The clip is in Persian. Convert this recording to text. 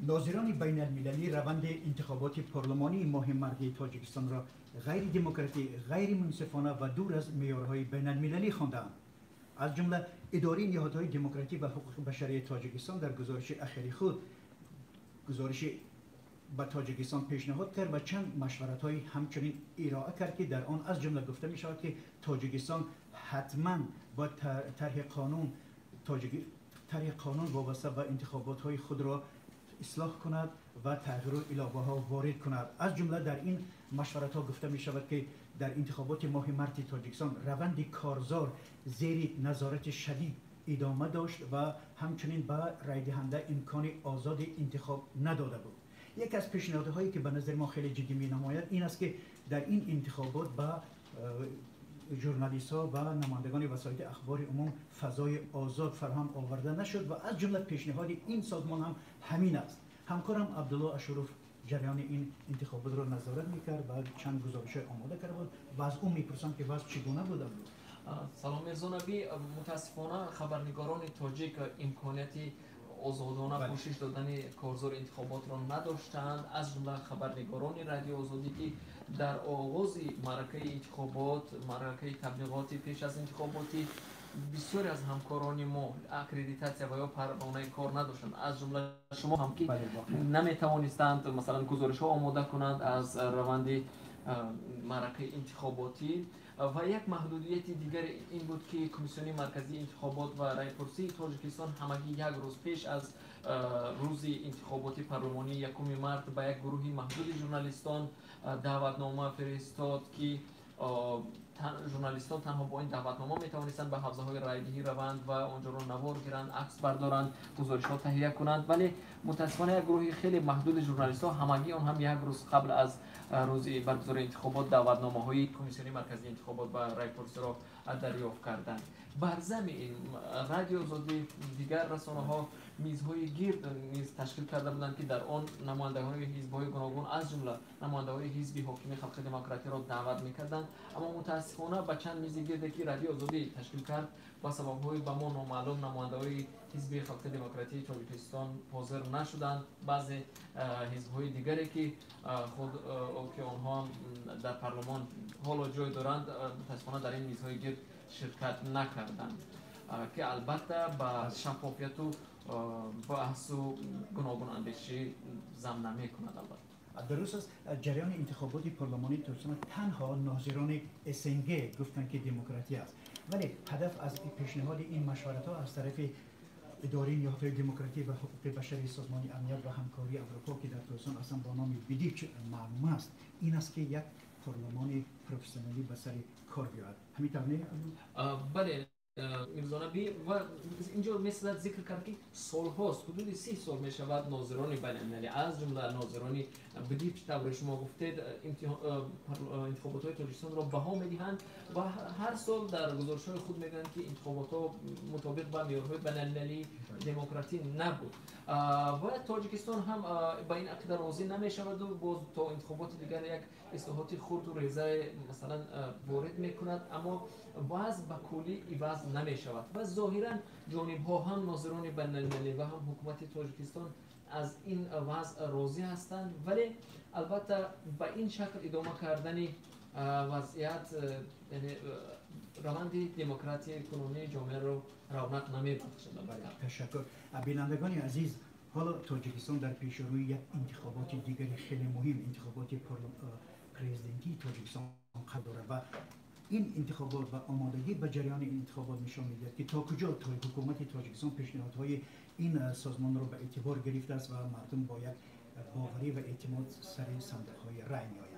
ناظران بین المللی روند انتخابات پارلمانی ماه مردی تاجیکستان را غیر دموکراتیک، غیر منصفانه و دور از معیارهای بین المللی خواندند. از جمله اداره نهادهای دموکراتیک و حقوق بشری تاجیکستان در گزارش اخیر خود گزارش به تاجیکستان پیشنهاد کرد و چند مشورت‌های همچنین ارائه کرد که در آن از جمله گفته می شود که تاجیکستان حتما با طرح قانون وابسته به انتخابات‌های خود را اصلاح کند و تغییر و علاوه ها وارد کند. از جمله در این مشورت ها گفته می شود که در انتخابات ماه مارس تاجیکستان روند کارزار زیر نظارت شدید ادامه داشت و همچنین به رای دهنده امکان آزاد انتخاب نداده بود. یک از پیشنهادهایی که به نظر ما خیلی جدی می نماید این است که در این انتخابات به ژورنالیست ها و نمایندگان وسایل اخبار عموم فضای آزاد فراهم آورده نشد و از جمله پیشنهاد این سازمان هم همین است. همکارم عبدالله اشرف جریان این انتخابات را نظارت میکرد و چند گزارش آماده کرده بود و از اون میپرسم که وضع چگونه بود. سلام میرزا نبی، متاسفانه خبرنگاران تاجیک امکانیتی آزادانه پوشش دادن کارزار انتخابات را نداشتند. از جمله خبرنگاران رادیو آزادی که در آغاز معرکه انتخابات، معرکه تبلیغاتی پیش از انتخاباتی بسیاری از همکاران ما اکریدیتاسیا و یا پروانه کار نداشتند. از جمله شما هم که نمیتوانستند مثلا گزارش ها آماده کنند از روند معرکه انتخاباتی. و یک محدودیت دیگر این بود که کمیسیون مرکزی انتخابات و رایپرسی تاجیکستان همگی یک روز پیش از روز انتخابات پارلمانی 1 مارس به یک گروه محدود ژورنالیستان دعوتنامه فرستاد که ژورنالیستان تنها با این دعوتنامه می توانستند به حوزه های رایدهی روند و آنجا را نوار گیرند، عکس بردارند، گزارش ها تهیه کنند. ولی متاسفانه یک گروه خیلی محدود ژورنالیست ها همگی آن هم یک روز قبل از روز برگزاری انتخابات دعوتنامه های کمیسیون مرکزی انتخابات و رایپرسی را دریافت کردند. بر ضمن این رادیو آزادی دیگر رسانه ها میزهای گرد نیز تشکیل کرده بودند که در آن نمایندگان حزب‌های گوناگون از جمله نمایندگان حزب حاکم خلق دموکراتی را دعوت می‌کردند، اما متاسفانه با چند میز گرد که رادیو آزادی تشکیل کرد با سبب‌های به ما نامعلوم نمایندگان حزب خلق دموکراتی تاجیکستان حاضر نشدند. بعضی حزب‌های دیگری که خود که آنها هم در پارلمان حالا جای دارند متاسفانه در این میزهای گرد شرکت نکردند که البته با شفافیت و بحث و گوناگون اندیشی ضمن نمی‌کند. البته درست است. جریان انتخابات پارلمانی تاجیکستان تنها ناظران SNG گفتند که دموکراتی است، ولی هدف از پیشنهاد این مشورت‌ها از طرف اداره نهادهای دموکراتیک و حقوق بشری سازمان امنیت و همکاری اروپا که در تاجیکستان اصلا با نام بیدیچ معلوم است این است که یک پارلمان پروفسیونالی به سر کار بیاید. همین طوری؟ بله میرزا نبی، و اینجا مثل ذکر کرد که سال‌هاست، حدود 30 سال می شود ناظران بین المللی از جمله ناظران بدیچ طور شما گفتید انتخابات های تاجیکستان را بها می‌دهند و هر سال در گزارش‌های خود میگن که انتخابات ها مطابق با معیارهای بین المللی دموکراتی نبود و تاجیکستان هم با این عقیده راضی نمی‌شود و باز تا انتخابات دیگر یک اصلاحات خرد و ریزه مثلا وارد می‌کند، اما باز به کلی عوض نمی‌شود و ظاهراً جانب‌ها هم ناظران بین المللی و هم حکومت تاجیکستان از این وضع راضی هستند، ولی البته با این شکل ادامه کردن وضعیت یعنی روند دموکراسی کنونی جامعه رو رونق نمی‌بخشد. تشکر. بینندگان عزیز، حالا تاجیکستان در پیش روی یک انتخابات دیگری خیلی مهم، انتخابات پرزیدنتی تاجیکستان قرار دارد و این انتخابات و آمادگی به جریان این انتخابات نشان می‌دهد که تا کجا حکومت تاجیکستان پیشنهادهای این سازمان را به اعتبار گرفته است و مردم با یک باوری و اعتماد سر صندوق‌های رای می‌آیند.